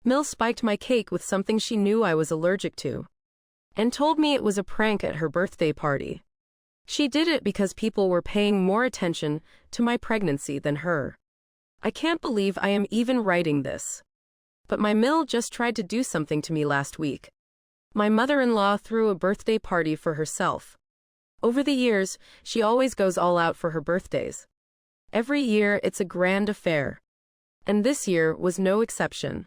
Mill spiked my cake with something she knew I was allergic to, and told me it was a prank at her birthday party. She did it because people were paying more attention to my pregnancy than her. I can't believe I am even writing this. But my Mill just tried to do something to me last week. My mother-in-law threw a birthday party for herself. Over the years, she always goes all out for her birthdays. Every year it's a grand affair. And this year was no exception.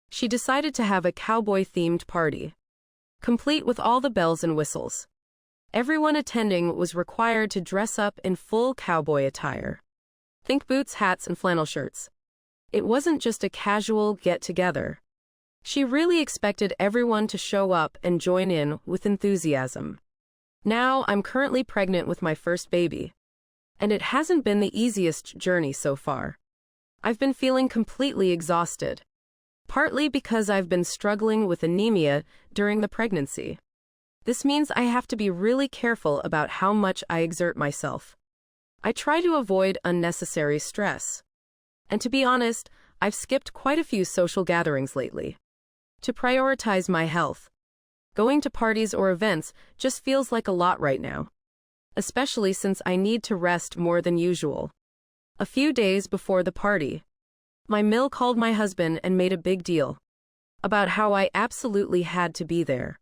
She decided to have a cowboy-themed party, complete with all the bells and whistles. Everyone attending was required to dress up in full cowboy attire. Think boots, hats, and flannel shirts. It wasn't just a casual get-together. She really expected everyone to show up and join in with enthusiasm. Now, I'm currently pregnant with my first baby. And it hasn't been the easiest journey so far. I've been feeling completely exhausted. Partly because I've been struggling with anemia during the pregnancy. This means I have to be really careful about how much I exert myself. I try to avoid unnecessary stress. And to be honest, I've skipped quite a few social gatherings lately. To prioritize my health. Going to parties or events just feels like a lot right now. Especially since I need to rest more than usual. A few days before the party, my Mill called my husband and made a big deal about how I absolutely had to be there.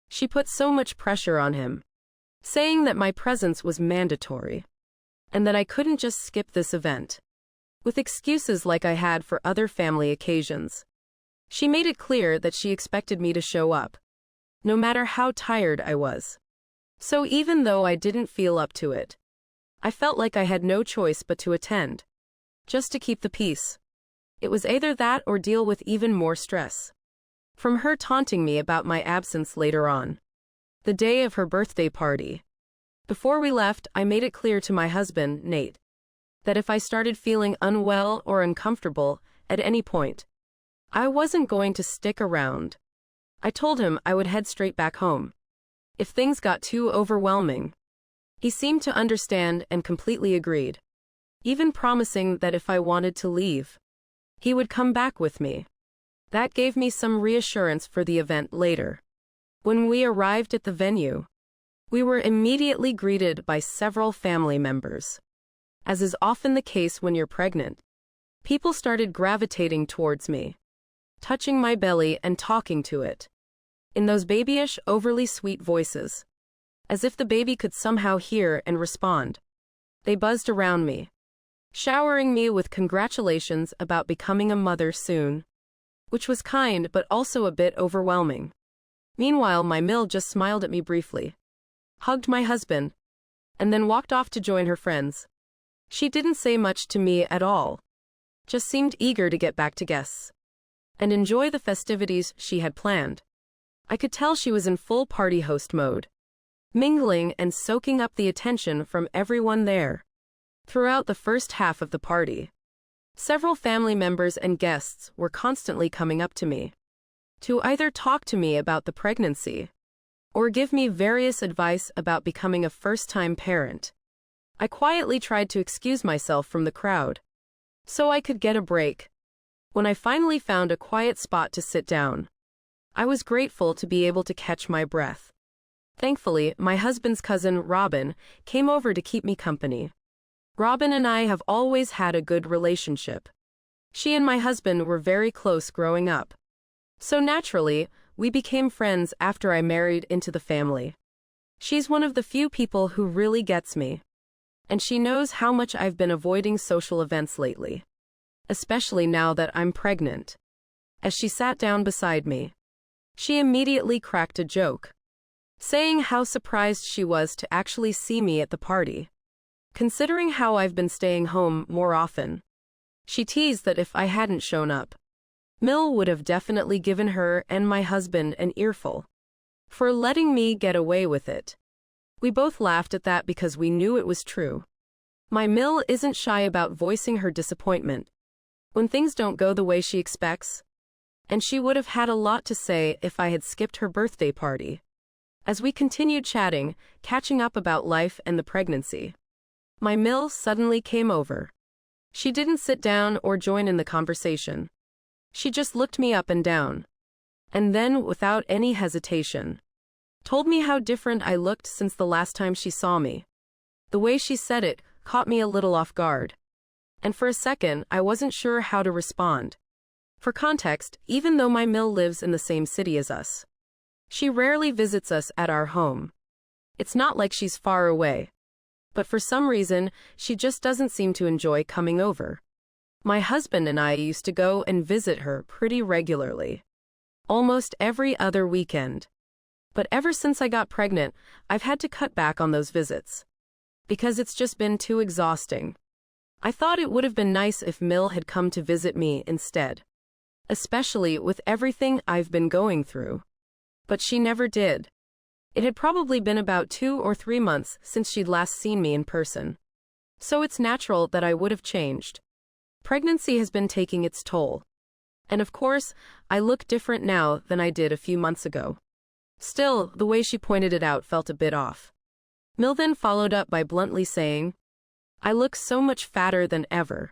She put so much pressure on him, saying that my presence was mandatory, and that I couldn't just skip this event, with excuses like I had for other family occasions. She made it clear that she expected me to show up, no matter how tired I was. So even though I didn't feel up to it, I felt like I had no choice but to attend, just to keep the peace. It was either that or deal with even more stress from her taunting me about my absence later on, the day of her birthday party. Before we left, I made it clear to my husband, Nate, that if I started feeling unwell or uncomfortable at any point, I wasn't going to stick around. I told him I would head straight back home if things got too overwhelming. He seemed to understand and completely agreed, even promising that if I wanted to leave, he would come back with me. That gave me some reassurance for the event later. When we arrived at the venue, we were immediately greeted by several family members. As is often the case when you're pregnant, people started gravitating towards me, touching my belly and talking to it, in those babyish, overly sweet voices, as if the baby could somehow hear and respond. They buzzed around me, showering me with congratulations about becoming a mother soon, which was kind but also a bit overwhelming. Meanwhile, my Mill just smiled at me briefly, hugged my husband, and then walked off to join her friends. She didn't say much to me at all, just seemed eager to get back to guests and enjoy the festivities she had planned. I could tell she was in full party host mode, mingling and soaking up the attention from everyone there. Throughout the first half of the party, several family members and guests were constantly coming up to me to either talk to me about the pregnancy or give me various advice about becoming a first-time parent. I quietly tried to excuse myself from the crowd so I could get a break. When I finally found a quiet spot to sit down, I was grateful to be able to catch my breath. Thankfully, my husband's cousin, Robin, came over to keep me company. Robin and I have always had a good relationship. She and my husband were very close growing up. So naturally, we became friends after I married into the family. She's one of the few people who really gets me. And she knows how much I've been avoiding social events lately, especially now that I'm pregnant. As she sat down beside me, she immediately cracked a joke, saying how surprised she was to actually see me at the party, considering how I've been staying home more often. She teased that if I hadn't shown up, Mill would have definitely given her and my husband an earful for letting me get away with it. We both laughed at that because we knew it was true. My Mill isn't shy about voicing her disappointment when things don't go the way she expects, and she would have had a lot to say if I had skipped her birthday party. As we continued chatting, catching up about life and the pregnancy, my Mill suddenly came over. She didn't sit down or join in the conversation. She just looked me up and down. And then, without any hesitation, told me how different I looked since the last time she saw me. The way she said it caught me a little off guard. And for a second, I wasn't sure how to respond. For context, even though my Mill lives in the same city as us, she rarely visits us at our home. It's not like she's far away. But for some reason, she just doesn't seem to enjoy coming over. My husband and I used to go and visit her pretty regularly, almost every other weekend. But ever since I got pregnant, I've had to cut back on those visits, because it's just been too exhausting. I thought it would have been nice if Mill had come to visit me instead, especially with everything I've been going through. But she never did. It had probably been about 2 or 3 months since she'd last seen me in person. So it's natural that I would have changed. Pregnancy has been taking its toll. And of course, I look different now than I did a few months ago. Still, the way she pointed it out felt a bit off. Mill then followed up by bluntly saying, "I look so much fatter than ever."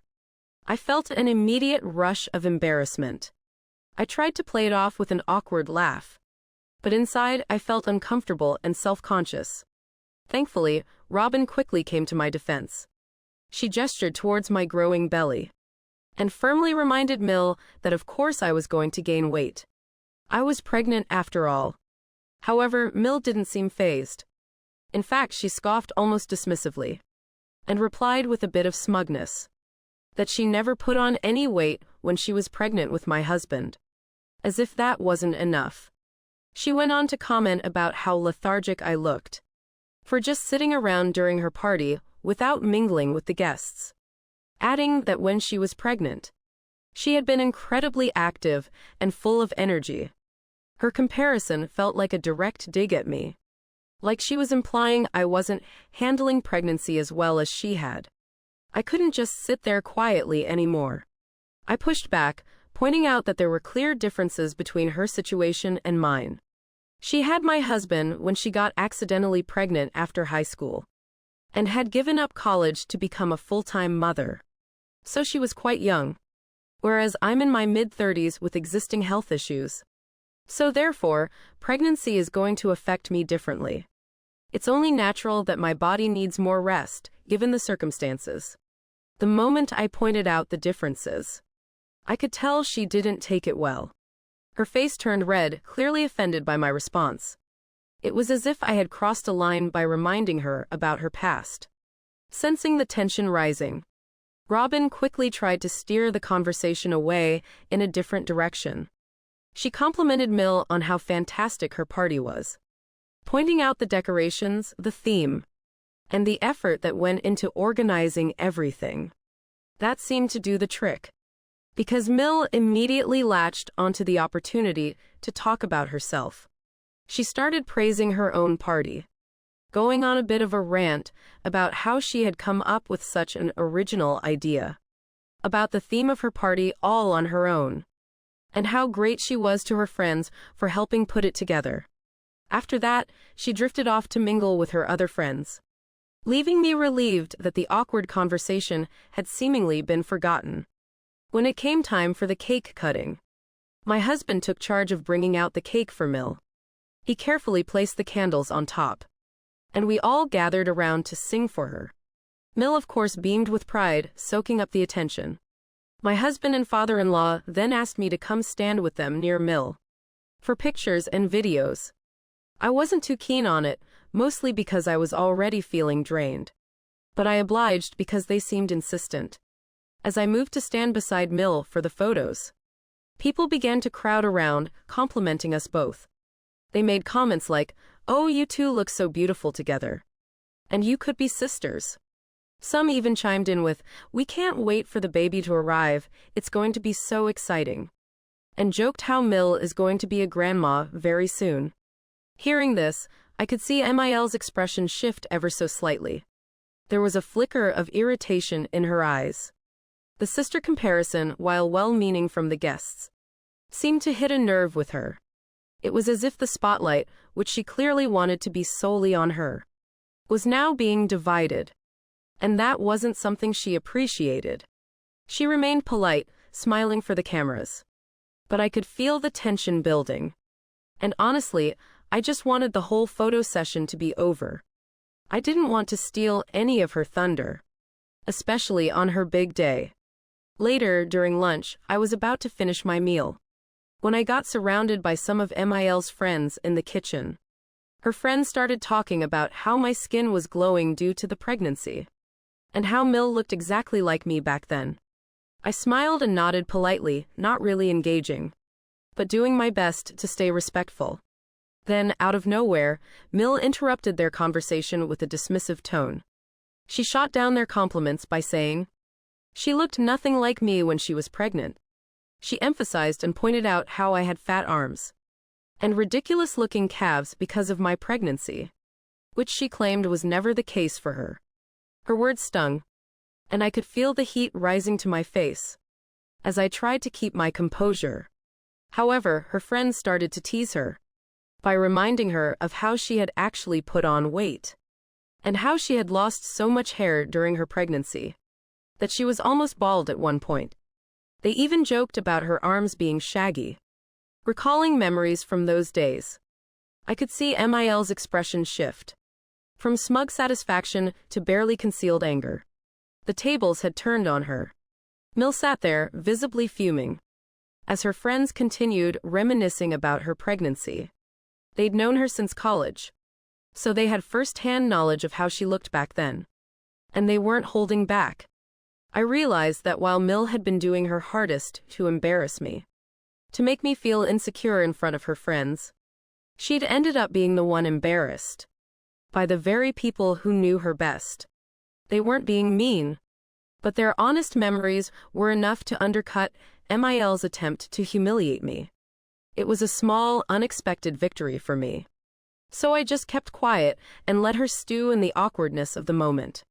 I felt an immediate rush of embarrassment. I tried to play it off with an awkward laugh, but inside I felt uncomfortable and self-conscious. Thankfully, Robin quickly came to my defense. She gestured towards my growing belly and firmly reminded Mill that of course I was going to gain weight. I was pregnant after all. However, Mill didn't seem fazed. In fact, she scoffed almost dismissively and replied with a bit of smugness that she never put on any weight when she was pregnant with my husband. As if that wasn't enough, she went on to comment about how lethargic I looked for just sitting around during her party without mingling with the guests, adding that when she was pregnant, she had been incredibly active and full of energy. Her comparison felt like a direct dig at me, like she was implying I wasn't handling pregnancy as well as she had. I couldn't just sit there quietly anymore. I pushed back, pointing out that there were clear differences between her situation and mine. She had my husband when she got accidentally pregnant after high school, and had given up college to become a full-time mother. So she was quite young, whereas I'm in my mid-30s with existing health issues. So therefore, pregnancy is going to affect me differently. It's only natural that my body needs more rest, given the circumstances. The moment I pointed out the differences, I could tell she didn't take it well. Her face turned red, clearly offended by my response. It was as if I had crossed a line by reminding her about her past. Sensing the tension rising, Robin quickly tried to steer the conversation away in a different direction. She complimented Mill on how fantastic her party was, pointing out the decorations, the theme, and the effort that went into organizing everything. That seemed to do the trick, because Mill immediately latched onto the opportunity to talk about herself. She started praising her own party, going on a bit of a rant about how she had come up with such an original idea, about the theme of her party all on her own, and how great she was to her friends for helping put it together. After that, she drifted off to mingle with her other friends, leaving me relieved that the awkward conversation had seemingly been forgotten. When it came time for the cake cutting, my husband took charge of bringing out the cake for Mill. He carefully placed the candles on top, and we all gathered around to sing for her. Mill, of course, beamed with pride, soaking up the attention. My husband and father-in-law then asked me to come stand with them near Mill for pictures and videos. I wasn't too keen on it, mostly because I was already feeling drained. But I obliged because they seemed insistent. As I moved to stand beside Mill for the photos, people began to crowd around, complimenting us both. They made comments like, "Oh, you two look so beautiful together. And you could be sisters." Some even chimed in with, "We can't wait for the baby to arrive, it's going to be so exciting," and joked how Mill is going to be a grandma very soon. Hearing this, I could see Mil's expression shift ever so slightly. There was a flicker of irritation in her eyes. The sister comparison, while well-meaning from the guests, seemed to hit a nerve with her. It was as if the spotlight, which she clearly wanted to be solely on her, was now being divided. And that wasn't something she appreciated. She remained polite, smiling for the cameras, but I could feel the tension building. And honestly, I just wanted the whole photo session to be over. I didn't want to steal any of her thunder, especially on her big day. Later, during lunch, I was about to finish my meal when I got surrounded by some of Mil's friends in the kitchen. Her friends started talking about how my skin was glowing due to the pregnancy, and how Mil looked exactly like me back then. I smiled and nodded politely, not really engaging, but doing my best to stay respectful. Then, out of nowhere, Mil interrupted their conversation with a dismissive tone. She shot down their compliments by saying, "She looked nothing like me when she was pregnant." She emphasized and pointed out how I had fat arms and ridiculous-looking calves because of my pregnancy, which she claimed was never the case for her. Her words stung, and I could feel the heat rising to my face as I tried to keep my composure. However, her friends started to tease her by reminding her of how she had actually put on weight and how she had lost so much hair during her pregnancy that she was almost bald at one point. They even joked about her arms being shaggy. Recalling memories from those days, I could see Mil's expression shift from smug satisfaction to barely concealed anger. The tables had turned on her. Mil sat there, visibly fuming, as her friends continued reminiscing about her pregnancy. They'd known her since college, so they had first-hand knowledge of how she looked back then, and they weren't holding back. I realized that while Mil had been doing her hardest to embarrass me, to make me feel insecure in front of her friends, she'd ended up being the one embarrassed by the very people who knew her best. They weren't being mean, but their honest memories were enough to undercut Mil's attempt to humiliate me. It was a small, unexpected victory for me. So I just kept quiet and let her stew in the awkwardness of the moment.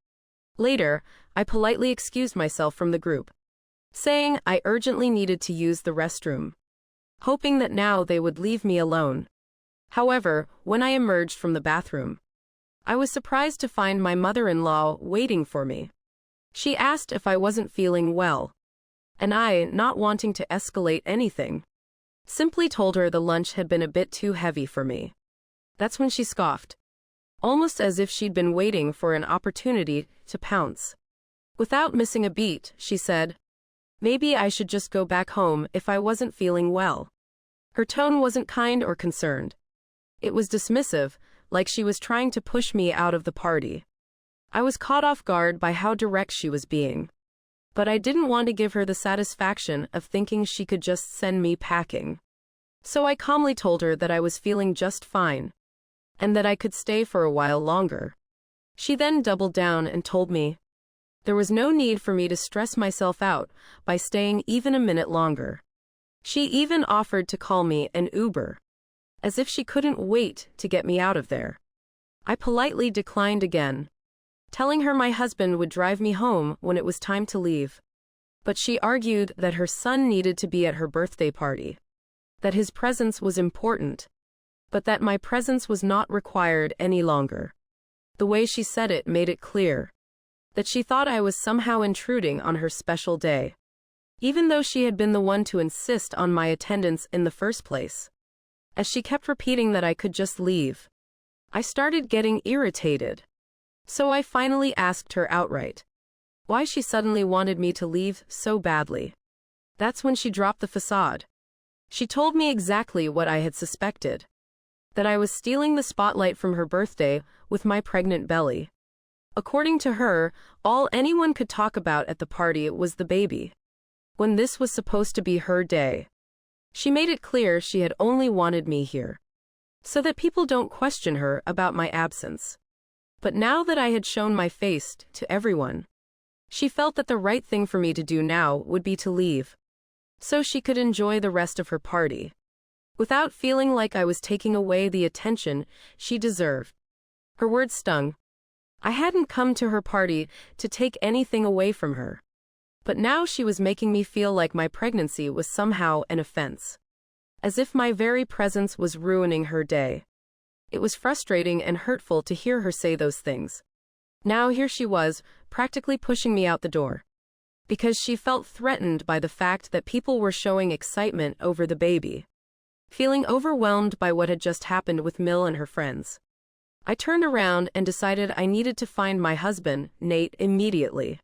Later, I politely excused myself from the group, saying I urgently needed to use the restroom, hoping that now they would leave me alone. However, when I emerged from the bathroom, I was surprised to find my mother-in-law waiting for me. She asked if I wasn't feeling well, and I, not wanting to escalate anything, simply told her the lunch had been a bit too heavy for me. That's when she scoffed, almost as if she'd been waiting for an opportunity to pounce. Without missing a beat, she said, "Maybe I should just go back home if I wasn't feeling well." Her tone wasn't kind or concerned. It was dismissive, like she was trying to push me out of the party. I was caught off guard by how direct she was being, but I didn't want to give her the satisfaction of thinking she could just send me packing. So I calmly told her that I was feeling just fine, and that I could stay for a while longer. She then doubled down and told me there was no need for me to stress myself out by staying even a minute longer. She even offered to call me an Uber, as if she couldn't wait to get me out of there. I politely declined again, telling her my husband would drive me home when it was time to leave. But she argued that her son needed to be at her birthday party, that his presence was important, but that my presence was not required any longer. The way she said it made it clear that she thought I was somehow intruding on her special day, even though she had been the one to insist on my attendance in the first place. As she kept repeating that I could just leave, I started getting irritated. So I finally asked her outright why she suddenly wanted me to leave so badly. That's when she dropped the facade. She told me exactly what I had suspected, that I was stealing the spotlight from her birthday with my pregnant belly. According to her, all anyone could talk about at the party was the baby, when this was supposed to be her day. She made it clear she had only wanted me here so that people don't question her about my absence. But now that I had shown my face to everyone, she felt that the right thing for me to do now would be to leave, so she could enjoy the rest of her party, without feeling like I was taking away the attention she deserved. Her words stung. I hadn't come to her party to take anything away from her, but now she was making me feel like my pregnancy was somehow an offense, as if my very presence was ruining her day. It was frustrating and hurtful to hear her say those things. Now here she was, practically pushing me out the door. because she felt threatened by the fact that people were showing excitement over the baby. Feeling overwhelmed by what had just happened with Mill and her friends, I turned around and decided I needed to find my husband, Nate, immediately.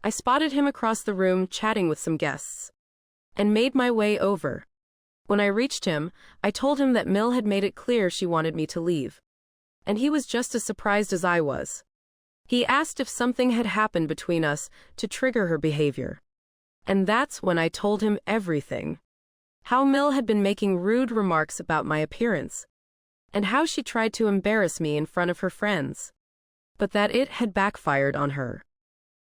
I spotted him across the room chatting with some guests and made my way over. When I reached him, I told him that Mill had made it clear she wanted me to leave, and he was just as surprised as I was. He asked if something had happened between us to trigger her behavior. And that's when I told him everything. How Mill had been making rude remarks about my appearance, and how she tried to embarrass me in front of her friends, but that it had backfired on her.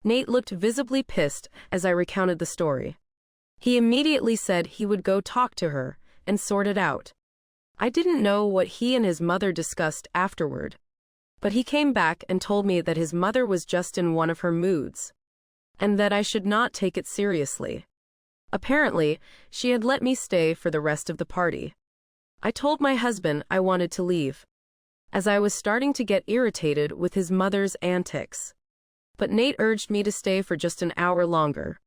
Nate looked visibly pissed as I recounted the story. He immediately said he would go talk to her and sort it out. I didn't know what he and his mother discussed afterward, but he came back and told me that his mother was just in one of her moods, and that I should not take it seriously. Apparently, she had let me stay for the rest of the party. I told my husband I wanted to leave, as I was starting to get irritated with his mother's antics. But Nate urged me to stay for just an hour longer,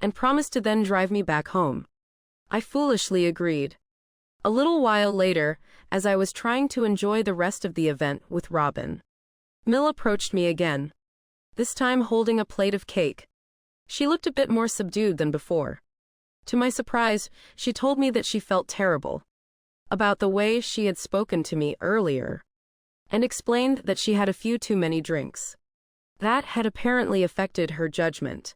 and promised to then drive me back home. I foolishly agreed. A little while later, as I was trying to enjoy the rest of the event with Robin, Mill approached me again, this time holding a plate of cake. She looked a bit more subdued than before. To my surprise, she told me that she felt terrible about the way she had spoken to me earlier, and explained that she had a few too many drinks. That had apparently affected her judgment.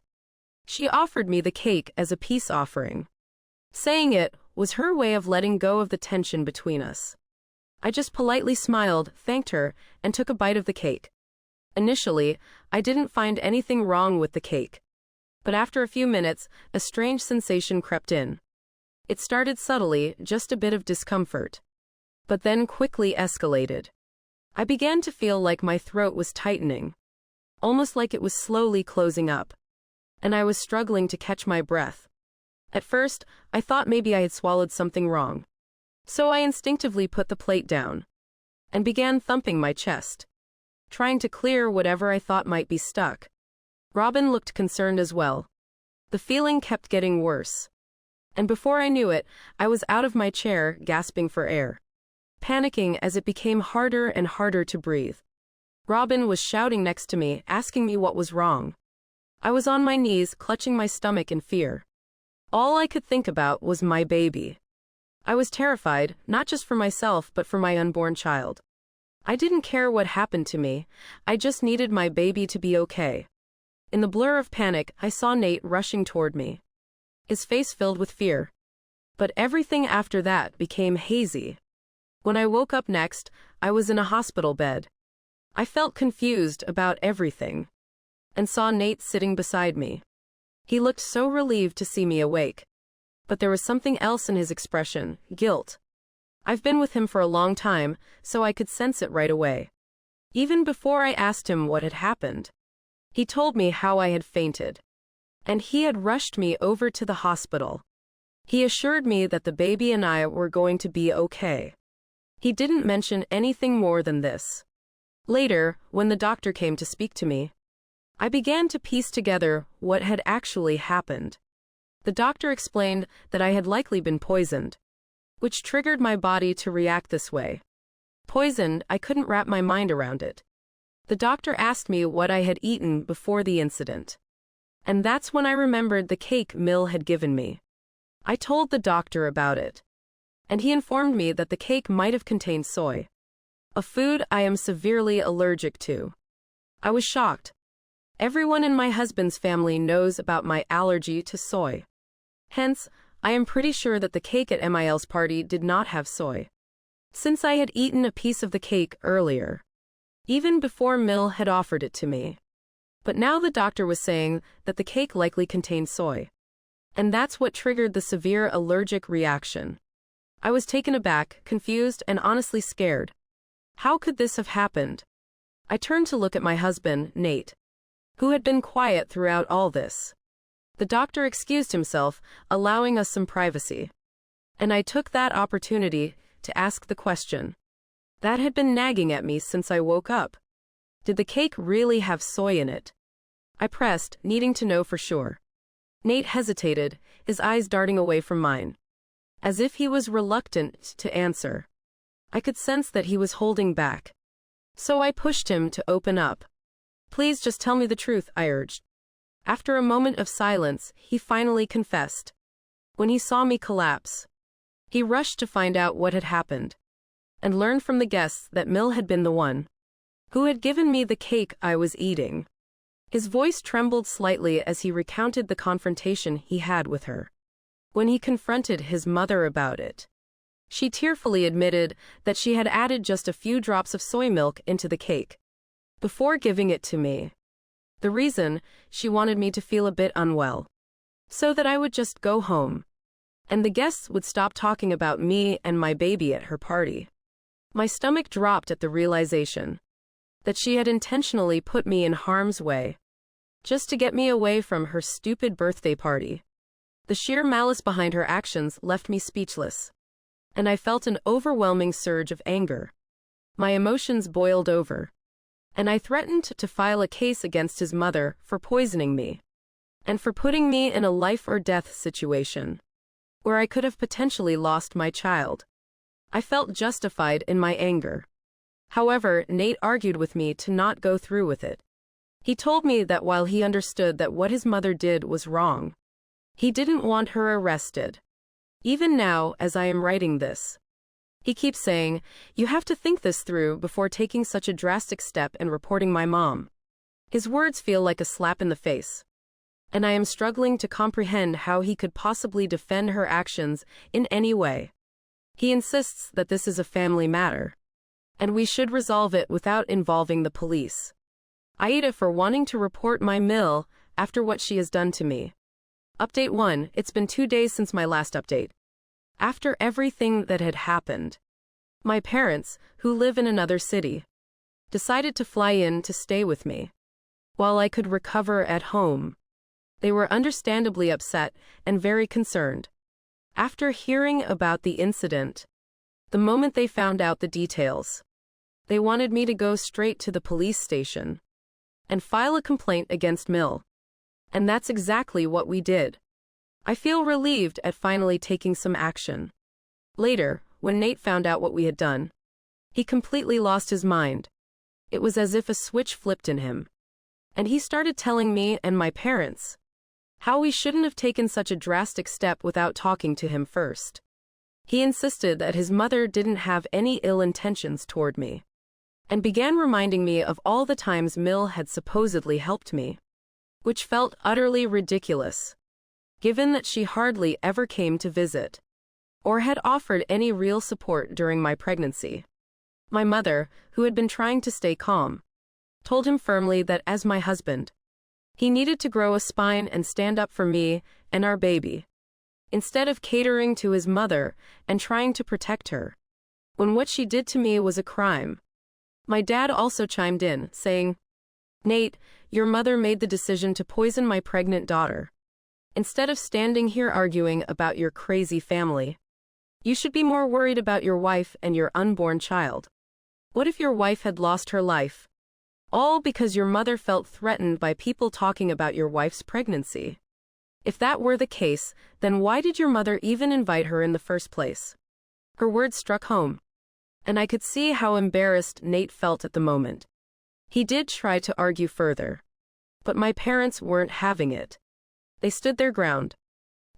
She offered me the cake as a peace offering, saying it was her way of letting go of the tension between us. I just politely smiled, thanked her, and took a bite of the cake. Initially, I didn't find anything wrong with the cake, but after a few minutes, a strange sensation crept in. It started subtly, just a bit of discomfort, but then quickly escalated. I began to feel like my throat was tightening, almost like it was slowly closing up, and I was struggling to catch my breath. At first, I thought maybe I had swallowed something wrong, so I instinctively put the plate down and began thumping my chest, trying to clear whatever I thought might be stuck. Robin looked concerned as well. The feeling kept getting worse, and before I knew it, I was out of my chair, gasping for air, panicking as it became harder and harder to breathe. Robin was shouting next to me, asking me what was wrong. I was on my knees, clutching my stomach in fear. All I could think about was my baby. I was terrified, not just for myself but for my unborn child. I didn't care what happened to me, I just needed my baby to be okay. In the blur of panic, I saw Nate rushing toward me, his face filled with fear. But everything after that became hazy. When I woke up next, I was in a hospital bed. I felt confused about everything, and saw Nate sitting beside me. He looked so relieved to see me awake. But there was something else in his expression, guilt. I've been with him for a long time, so I could sense it right away. Even before I asked him what had happened, he told me how I had fainted, and he had rushed me over to the hospital. He assured me that the baby and I were going to be okay. He didn't mention anything more than this. Later, when the doctor came to speak to me, I began to piece together what had actually happened. The doctor explained that I had likely been poisoned, which triggered my body to react this way. Poisoned, I couldn't wrap my mind around it. The doctor asked me what I had eaten before the incident, and that's when I remembered the cake Mill had given me. I told the doctor about it, and he informed me that the cake might have contained soy, a food I am severely allergic to. I was shocked. Everyone in my husband's family knows about my allergy to soy. Hence, I am pretty sure that the cake at Mil's party did not have soy, since I had eaten a piece of the cake earlier, even before Mill had offered it to me. But now the doctor was saying that the cake likely contained soy, and that's what triggered the severe allergic reaction. I was taken aback, confused, and honestly scared. How could this have happened? I turned to look at my husband, Nate, who had been quiet throughout all this. The doctor excused himself, allowing us some privacy, and I took that opportunity to ask the question that had been nagging at me since I woke up. Did the cake really have soy in it? I pressed, needing to know for sure. Nate hesitated, his eyes darting away from mine, as if he was reluctant to answer. I could sense that he was holding back. So I pushed him to open up. Please just tell me the truth, I urged. After a moment of silence, he finally confessed. When he saw me collapse, he rushed to find out what had happened, and learned from the guests that Mill had been the one who had given me the cake I was eating. His voice trembled slightly as he recounted the confrontation he had with her. When he confronted his mother about it, she tearfully admitted that she had added just a few drops of soy milk into the cake before giving it to me. The reason, she wanted me to feel a bit unwell, so that I would just go home, and the guests would stop talking about me and my baby at her party. My stomach dropped at the realization that she had intentionally put me in harm's way, just to get me away from her stupid birthday party. The sheer malice behind her actions left me speechless, and I felt an overwhelming surge of anger. My emotions boiled over, and I threatened to file a case against his mother for poisoning me, and for putting me in a life-or-death situation, where I could have potentially lost my child. I felt justified in my anger. However, Nate argued with me to not go through with it. He told me that while he understood that what his mother did was wrong, he didn't want her arrested. Even now, as I am writing this, he keeps saying, "You have to think this through before taking such a drastic step and reporting my mom." His words feel like a slap in the face, and I am struggling to comprehend how he could possibly defend her actions in any way. He insists that this is a family matter, and we should resolve it without involving the police. Aida for wanting to report my Mill after what she has done to me. Update 1. It's been 2 days since my last update. After everything that had happened, my parents, who live in another city, decided to fly in to stay with me while I could recover at home. They were understandably upset and very concerned. After hearing about the incident, the moment they found out the details, they wanted me to go straight to the police station and file a complaint against Mill. And that's exactly what we did. I feel relieved at finally taking some action. Later, when Nate found out what we had done, he completely lost his mind. It was as if a switch flipped in him, and he started telling me and my parents how we shouldn't have taken such a drastic step without talking to him first. He insisted that his mother didn't have any ill intentions toward me, and began reminding me of all the times Mill had supposedly helped me, which felt utterly ridiculous, given that she hardly ever came to visit, or had offered any real support during my pregnancy. My mother, who had been trying to stay calm, told him firmly that as my husband, he needed to grow a spine and stand up for me and our baby, instead of catering to his mother and trying to protect her, when what she did to me was a crime. My dad also chimed in, saying, "Nate, your mother made the decision to poison my pregnant daughter. Instead of standing here arguing about your crazy family, you should be more worried about your wife and your unborn child. What if your wife had lost her life? All because your mother felt threatened by people talking about your wife's pregnancy. If that were the case, then why did your mother even invite her in the first place?" Her words struck home, and I could see how embarrassed Nate felt at the moment. He did try to argue further, but my parents weren't having it. They stood their ground,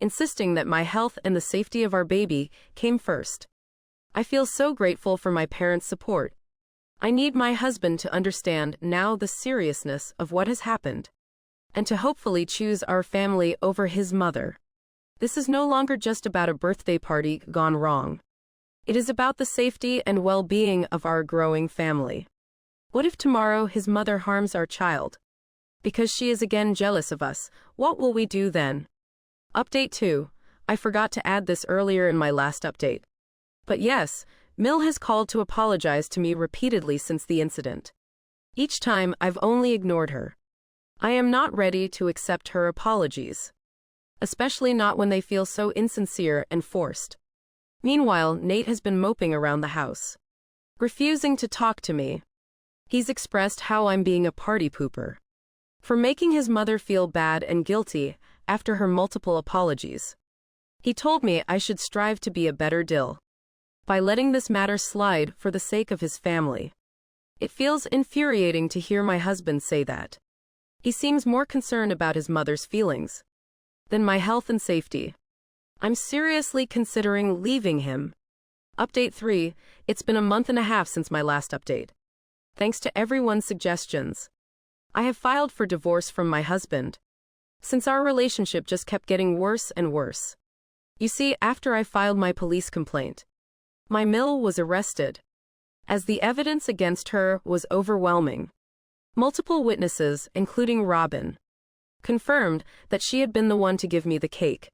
insisting that my health and the safety of our baby came first. I feel so grateful for my parents' support. I need my husband to understand now the seriousness of what has happened, and to hopefully choose our family over his mother. This is no longer just about a birthday party gone wrong. It is about the safety and well-being of our growing family. What if tomorrow his mother harms our child? Because she is again jealous of us, what will we do then? Update 2. I forgot to add this earlier in my last update. But yes, Mill has called to apologize to me repeatedly since the incident. Each time I've only ignored her. I am not ready to accept her apologies, especially not when they feel so insincere and forced. Meanwhile, Nate has been moping around the house, refusing to talk to me. He's expressed how I'm being a party pooper, for making his mother feel bad and guilty after her multiple apologies. He told me I should strive to be a better Dill by letting this matter slide for the sake of his family. It feels infuriating to hear my husband say that. He seems more concerned about his mother's feelings than my health and safety. I'm seriously considering leaving him. Update 3. It's been a month and a half since my last update. Thanks to everyone's suggestions, I have filed for divorce from my husband, since our relationship just kept getting worse and worse. You see, after I filed my police complaint, my mill was arrested, as the evidence against her was overwhelming. Multiple witnesses, including Robin, confirmed that she had been the one to give me the cake.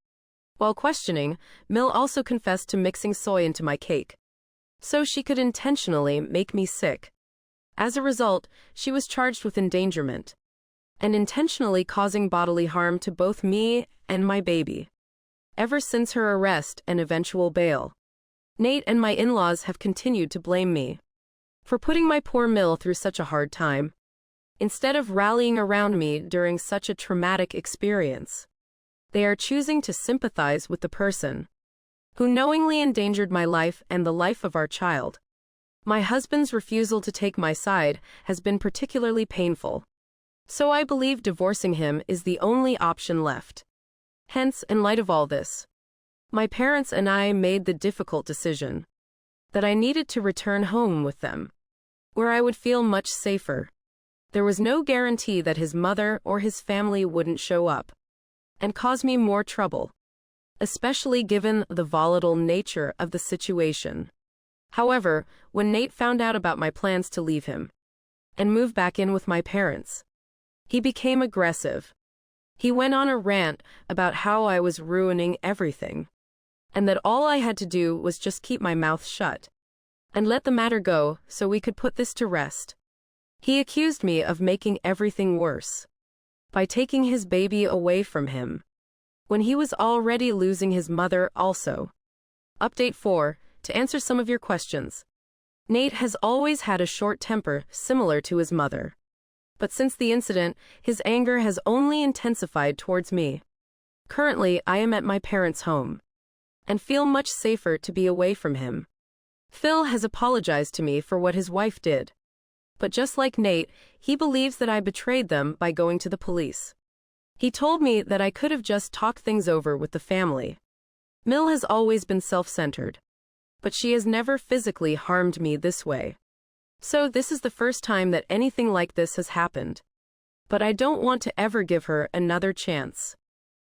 While questioning, Mill also confessed to mixing soy into my cake, so she could intentionally make me sick. As a result, she was charged with endangerment and intentionally causing bodily harm to both me and my baby. Ever since her arrest and eventual bail, Nate and my in-laws have continued to blame me for putting my poor Mill through such a hard time. Instead of rallying around me during such a traumatic experience, they are choosing to sympathize with the person who knowingly endangered my life and the life of our child. My husband's refusal to take my side has been particularly painful, so I believe divorcing him is the only option left. Hence, in light of all this, my parents and I made the difficult decision that I needed to return home with them, where I would feel much safer. There was no guarantee that his mother or his family wouldn't show up and cause me more trouble, especially given the volatile nature of the situation. However, when Nate found out about my plans to leave him and move back in with my parents, he became aggressive. He went on a rant about how I was ruining everything, and that all I had to do was just keep my mouth shut and let the matter go so we could put this to rest. He accused me of making everything worse by taking his baby away from him, when he was already losing his mother also. Update 4. To answer some of your questions. Nate has always had a short temper similar to his mother, but since the incident, his anger has only intensified towards me. Currently, I am at my parents' home and feel much safer to be away from him. Phil has apologized to me for what his wife did, but just like Nate, he believes that I betrayed them by going to the police. He told me that I could have just talked things over with the family. Mill has always been self-centered, but she has never physically harmed me this way. So this is the first time that anything like this has happened. But I don't want to ever give her another chance.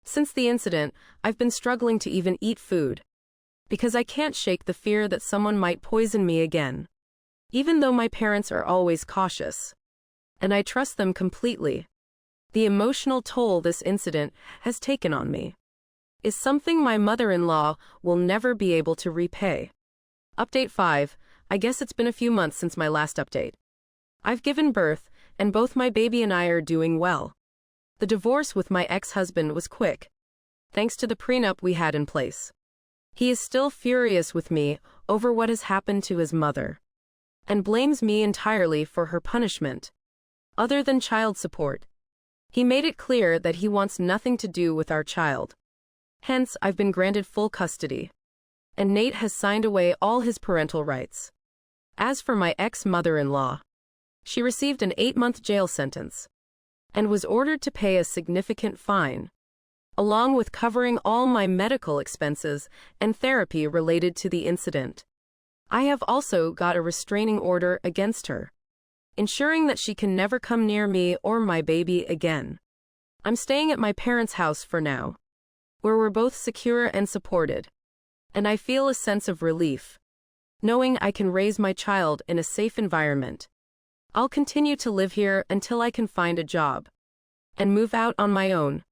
Since the incident, I've been struggling to even eat food, because I can't shake the fear that someone might poison me again. Even though my parents are always cautious, and I trust them completely, the emotional toll this incident has taken on me is something my mother-in-law will never be able to repay. Update 5. I guess it's been a few months since my last update. I've given birth, and both my baby and I are doing well. The divorce with my ex-husband was quick, thanks to the prenup we had in place. He is still furious with me over what has happened to his mother, and blames me entirely for her punishment, other than child support. He made it clear that he wants nothing to do with our child. Hence, I've been granted full custody, and Nate has signed away all his parental rights. As for my ex-mother-in-law, she received an 8-month jail sentence and was ordered to pay a significant fine, along with covering all my medical expenses and therapy related to the incident. I have also got a restraining order against her, ensuring that she can never come near me or my baby again. I'm staying at my parents' house for now, where we're both secure and supported, and I feel a sense of relief, knowing I can raise my child in a safe environment. I'll continue to live here until I can find a job and move out on my own.